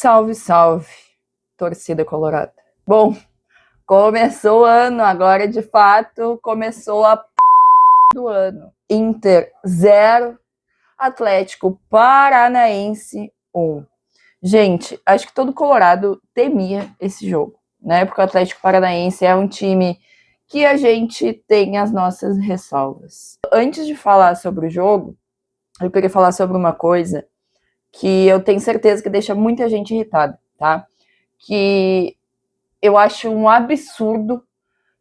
Salve, salve, torcida colorada. Bom, começou o ano, agora de fato começou a do ano. Inter 0, Atlético Paranaense 1. Gente, acho que todo colorado temia esse jogo, né? Porque o Atlético Paranaense é um time que a gente tem as nossas ressalvas. Antes de falar sobre o jogo, eu queria falar sobre uma coisa que eu tenho certeza que deixa muita gente irritada, tá? Que eu acho um absurdo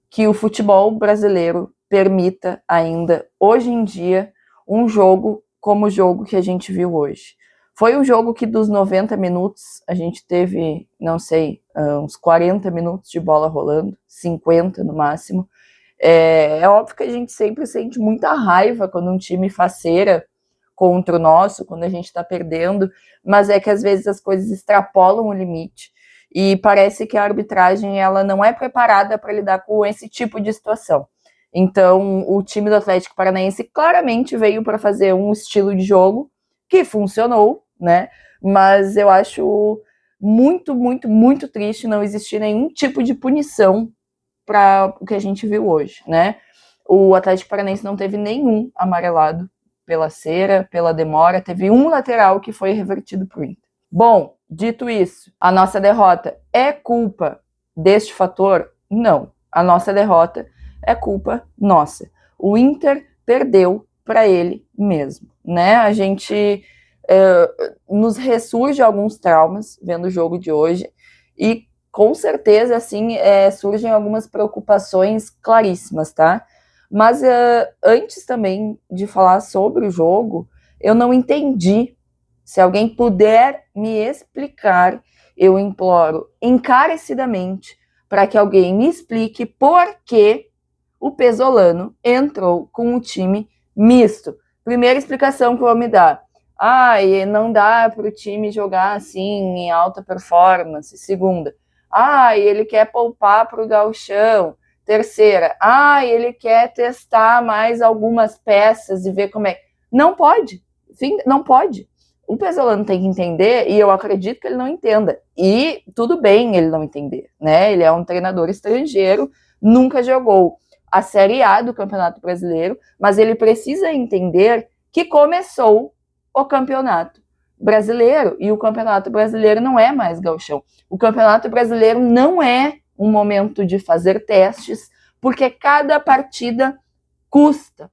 que o futebol brasileiro permita ainda, hoje em dia, um jogo como o jogo que a gente viu hoje. Foi um jogo que dos 90 minutos, a gente teve, não sei, uns 40 minutos de bola rolando, 50 no máximo. É óbvio que a gente sempre sente muita raiva quando um time faceira contra o nosso, quando a gente tá perdendo, mas é que às vezes as coisas extrapolam o limite e parece que a arbitragem ela não é preparada para lidar com esse tipo de situação. Então, o time do Atlético Paranaense claramente veio para fazer um estilo de jogo que funcionou, né? Mas eu acho muito, muito, muito triste não existir nenhum tipo de punição para o que a gente viu hoje, né? O Atlético Paranaense não teve nenhum amarelado pela cera, pela demora, teve um lateral que foi revertido para o Inter. Bom, dito isso, a nossa derrota é culpa deste fator? Não. A nossa derrota é culpa nossa. O Inter perdeu para ele mesmo, né? A gente nos ressurge alguns traumas vendo o jogo de hoje e com certeza, assim, surgem algumas preocupações claríssimas, tá? Mas antes também de falar sobre o jogo, eu não entendi. Se alguém puder me explicar, eu imploro encarecidamente para que alguém me explique por que o Pesolano entrou com um time misto. Primeira explicação que eu vou me dar. Não dá para o time jogar assim em alta performance. Segunda, ele quer poupar para o gauchão. Terceira, ele quer testar mais algumas peças e ver como é. Não pode, sim, não pode. O Pesolano tem que entender, e eu acredito que ele não entenda. E tudo bem ele não entender, né? Ele é um treinador estrangeiro, nunca jogou a Série A do Campeonato Brasileiro, mas ele precisa entender que começou o Campeonato Brasileiro, e o Campeonato Brasileiro não é mais gauchão. O Campeonato Brasileiro não é um momento de fazer testes, porque cada partida custa.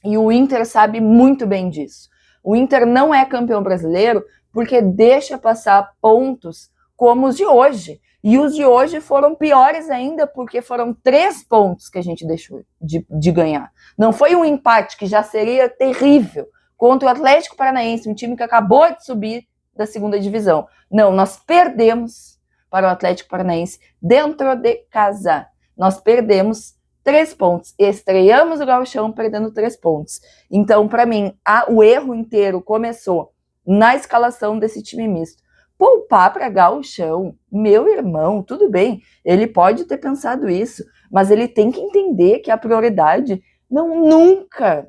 E o Inter sabe muito bem disso. O Inter não é campeão brasileiro porque deixa passar pontos como os de hoje. E os de hoje foram piores ainda porque foram 3 pontos que a gente deixou de ganhar. Não foi um empate que já seria terrível contra o Atlético Paranaense, um time que acabou de subir da segunda divisão. Não, nós perdemos para o Atlético Paranaense dentro de casa. Nós perdemos 3 pontos. Estreamos o gauchão perdendo 3 pontos. Então, para mim, o erro inteiro começou na escalação desse time misto. Poupar para gauchão, meu irmão, tudo bem, ele pode ter pensado isso, mas ele tem que entender que a prioridade nunca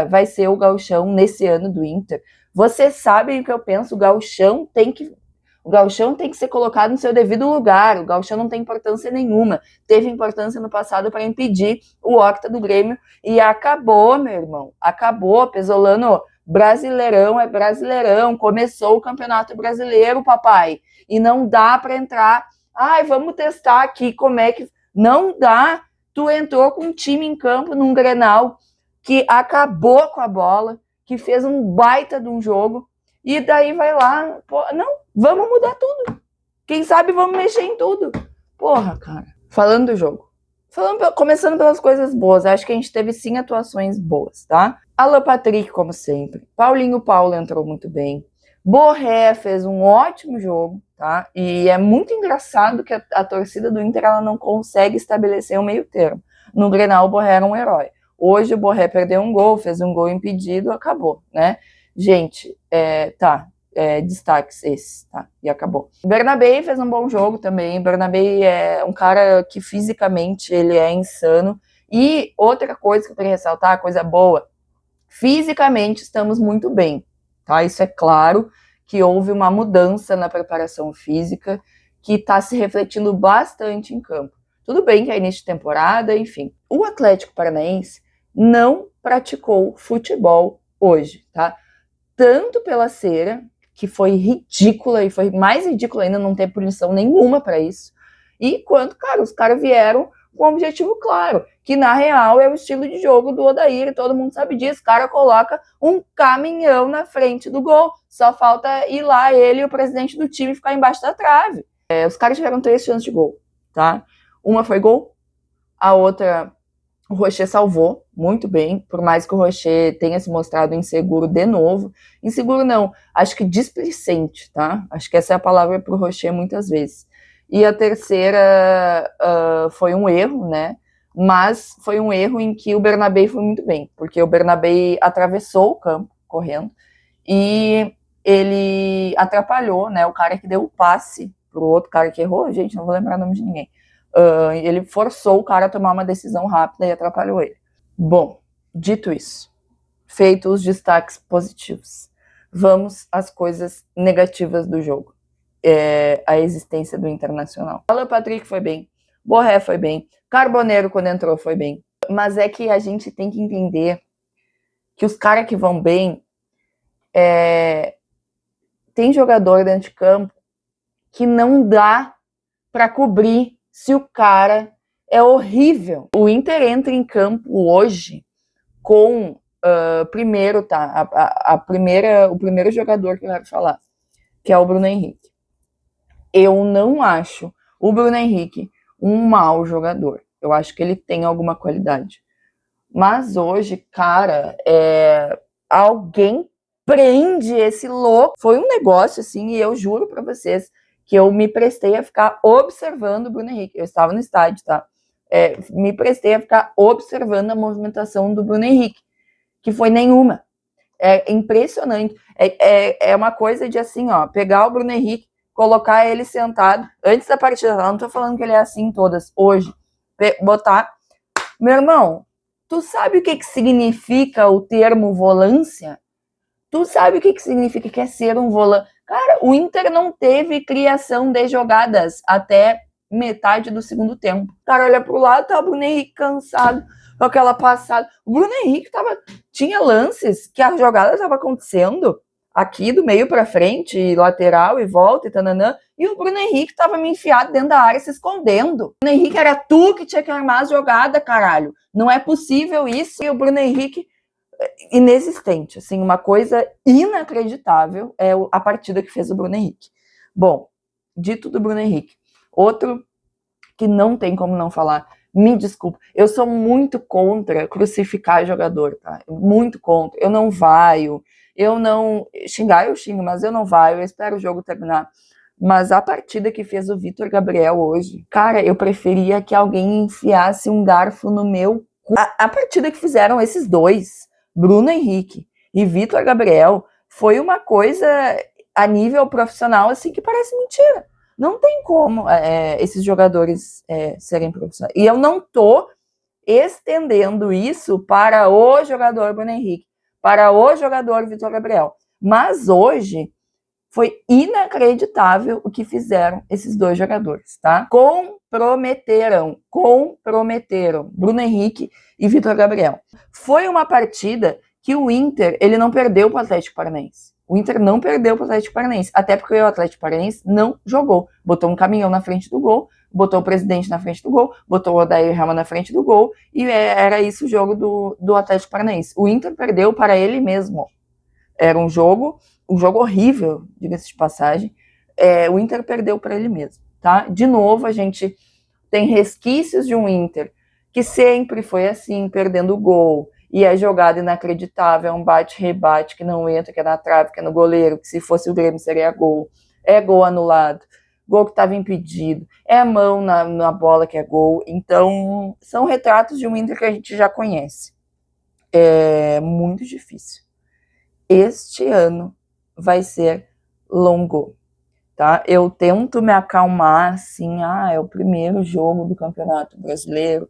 vai ser o gauchão nesse ano do Inter. Vocês sabem o que eu penso, o gauchão tem que ser colocado no seu devido lugar. O gauchão não tem importância nenhuma. Teve importância no passado para impedir o Octa do Grêmio e acabou, meu irmão. Acabou, Pesolano. Brasileirão é brasileirão. Começou o Campeonato Brasileiro, papai. E não dá para entrar. Vamos testar aqui como é que... Não dá. Tu entrou com um time em campo num Grenal que acabou com a bola, que fez um baita de um jogo. E daí vai lá, vamos mudar tudo. Quem sabe vamos mexer em tudo. Porra, cara. Falando do jogo. Começando pelas coisas boas. Acho que a gente teve sim atuações boas, tá? Alan Patrick, como sempre. Paulinho Paulo entrou muito bem. Borré fez um ótimo jogo, tá? E é muito engraçado que a torcida do Inter ela não consegue estabelecer um meio termo. No Grenal, o Borré era um herói. Hoje o Borré perdeu um gol, fez um gol impedido, acabou, né? Gente, destaques esses, tá? E acabou. Bernabé fez um bom jogo também. Bernabé é um cara que fisicamente ele é insano. E outra coisa que eu queria ressaltar, coisa boa, fisicamente estamos muito bem, tá? Isso é claro que houve uma mudança na preparação física que está se refletindo bastante em campo. Tudo bem que é início de temporada, enfim. O Atlético Paranaense não praticou futebol hoje, tá? Tanto pela cera, que foi ridícula, e foi mais ridícula ainda não ter punição nenhuma para isso, e quanto, cara, os caras vieram com um objetivo claro, que na real é o estilo de jogo do Odair, todo mundo sabe disso, o cara coloca um caminhão na frente do gol, só falta ir lá ele e o presidente do time ficar embaixo da trave. Os caras tiveram 3 chances de gol, tá? Uma foi gol, a outra o Rocher salvou muito bem, por mais que o Rocher tenha se mostrado inseguro de novo. Inseguro não, acho que displicente, tá? Acho que essa é a palavra pro Rocher muitas vezes. E a terceira foi um erro, né? Mas foi um erro em que o Bernabé foi muito bem, porque o Bernabé atravessou o campo correndo e ele atrapalhou, né? O cara que deu o passe pro outro cara que errou, gente, não vou lembrar o nome de ninguém. Ele forçou o cara a tomar uma decisão rápida e atrapalhou ele. Bom, dito isso, feitos os destaques positivos, vamos às coisas negativas do jogo. A existência do Internacional. Alan Patrick foi bem, Borré foi bem, Carboneiro quando entrou foi bem, mas é que a gente tem que entender que os caras que vão bem, tem jogador dentro de campo que não dá para cobrir se o cara é horrível. O Inter entra em campo hoje com, primeiro, tá? O primeiro jogador que eu quero falar, que é o Bruno Henrique. Eu não acho o Bruno Henrique um mau jogador. Eu acho que ele tem alguma qualidade. Mas hoje, cara, alguém prende esse louco. Foi um negócio, assim, e eu juro pra vocês que eu me prestei a ficar observando o Bruno Henrique. Eu estava no estádio, tá? Me prestei a ficar observando a movimentação do Bruno Henrique, que foi nenhuma. É impressionante. É uma coisa de, assim, ó, pegar o Bruno Henrique, colocar ele sentado, antes da partida, eu não tô falando que ele é assim todas, hoje, botar, meu irmão, tu sabe o que significa o termo volância? Tu sabe o que significa que é ser um volante? Cara, o Inter não teve criação de jogadas até metade do segundo tempo. O cara olha pro lado, tá o Bruno Henrique cansado, com aquela passada. O Bruno Henrique tinha lances que a jogada estava acontecendo aqui do meio para frente, lateral e volta e tananã, e o Bruno Henrique estava me enfiado dentro da área se escondendo. O Bruno Henrique era tu que tinha que armar a jogada, caralho. Não é possível isso. E o Bruno Henrique inexistente, assim, uma coisa inacreditável é a partida que fez o Bruno Henrique. Bom, dito do Bruno Henrique, outro que não tem como não falar, me desculpa, eu sou muito contra crucificar jogador, tá? Muito contra, eu não vaio, eu não... Xingar eu xingo, mas eu não vaio, eu espero o jogo terminar. Mas a partida que fez o Vitor Gabriel hoje, cara, eu preferia que alguém enfiasse um garfo no meu cu. A partida que fizeram esses dois, Bruno Henrique e Vitor Gabriel, foi uma coisa a nível profissional, assim, que parece mentira. Não tem como esses jogadores serem profissionais. E eu não tô estendendo isso para o jogador Bruno Henrique, para o jogador Vitor Gabriel. Mas hoje foi inacreditável o que fizeram esses dois jogadores, tá? Comprometeram Bruno Henrique e Vitor Gabriel. Foi uma partida que o Inter, ele não perdeu para o Atlético Paranaense. O Inter não perdeu para o Atlético Paranaense, até porque o Atlético Paranaense não jogou. Botou um caminhão na frente do gol, botou o presidente na frente do gol, botou o Odair Helma na frente do gol, e era isso o jogo do Atlético Paranaense. O Inter perdeu para ele mesmo. Era um jogo horrível, diga-se de passagem. O Inter perdeu para ele mesmo, tá? De novo, a gente tem resquícios de um Inter que sempre foi assim, perdendo o gol, e é jogada inacreditável, é um bate-rebate que não entra, que é na trave, que é no goleiro, que se fosse o Grêmio seria gol, é gol anulado, gol que estava impedido, é mão na bola que é gol. Então, são retratos de um Inter que a gente já conhece. É muito difícil. Este ano vai ser longo, tá? Eu tento me acalmar, assim, é o primeiro jogo do Campeonato Brasileiro.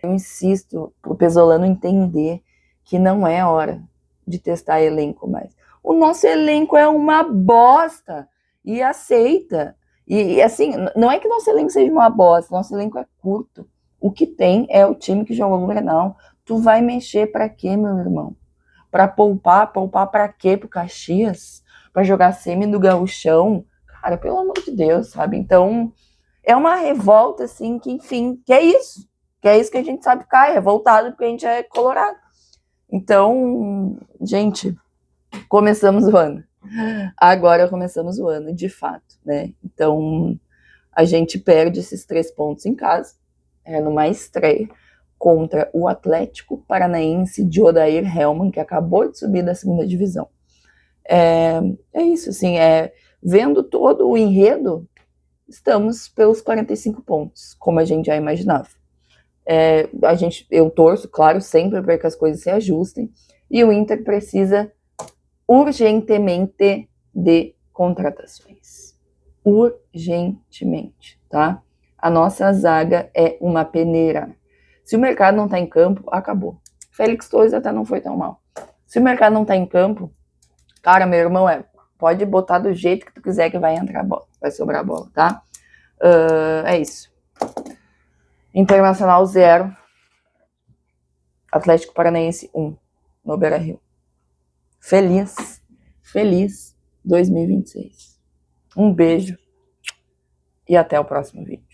Eu insisto pro Pesolano entender que não é hora de testar elenco mais. O nosso elenco é uma bosta. E aceita. E assim, não é que nosso elenco seja uma bosta, nosso elenco é curto. O que tem é o time que jogou no Grenal. Tu vai mexer pra quê, meu irmão? Pra poupar? Poupar pra quê? Pro Caxias? Pra jogar semi do Gauchão? Cara, pelo amor de Deus, sabe? Então, é uma revolta, assim, que, enfim, que é isso. Que é isso que a gente sabe ficar, é revoltado porque a gente é colorado. Então, gente, começamos o ano. Agora começamos o ano, de fato, né? Então, a gente perde esses 3 pontos em casa, numa estreia contra o Atlético Paranaense de Odair Hellmann, que acabou de subir da segunda divisão. É isso, assim, vendo todo o enredo, estamos pelos 45 pontos, como a gente já imaginava. Eu torço, claro, sempre para que as coisas se ajustem, e o Inter precisa urgentemente de contratações. Urgentemente, tá? A nossa zaga é uma peneira. Se o mercado não tá em campo, acabou. Félix Torres até não foi tão mal. Se o mercado não tá em campo, cara, meu irmão, pode botar do jeito que tu quiser que vai entrar a bola, vai sobrar a bola, tá? É isso. Internacional 0, Atlético Paranaense 1, no Beira-Rio. Feliz 2026. Um beijo e até o próximo vídeo.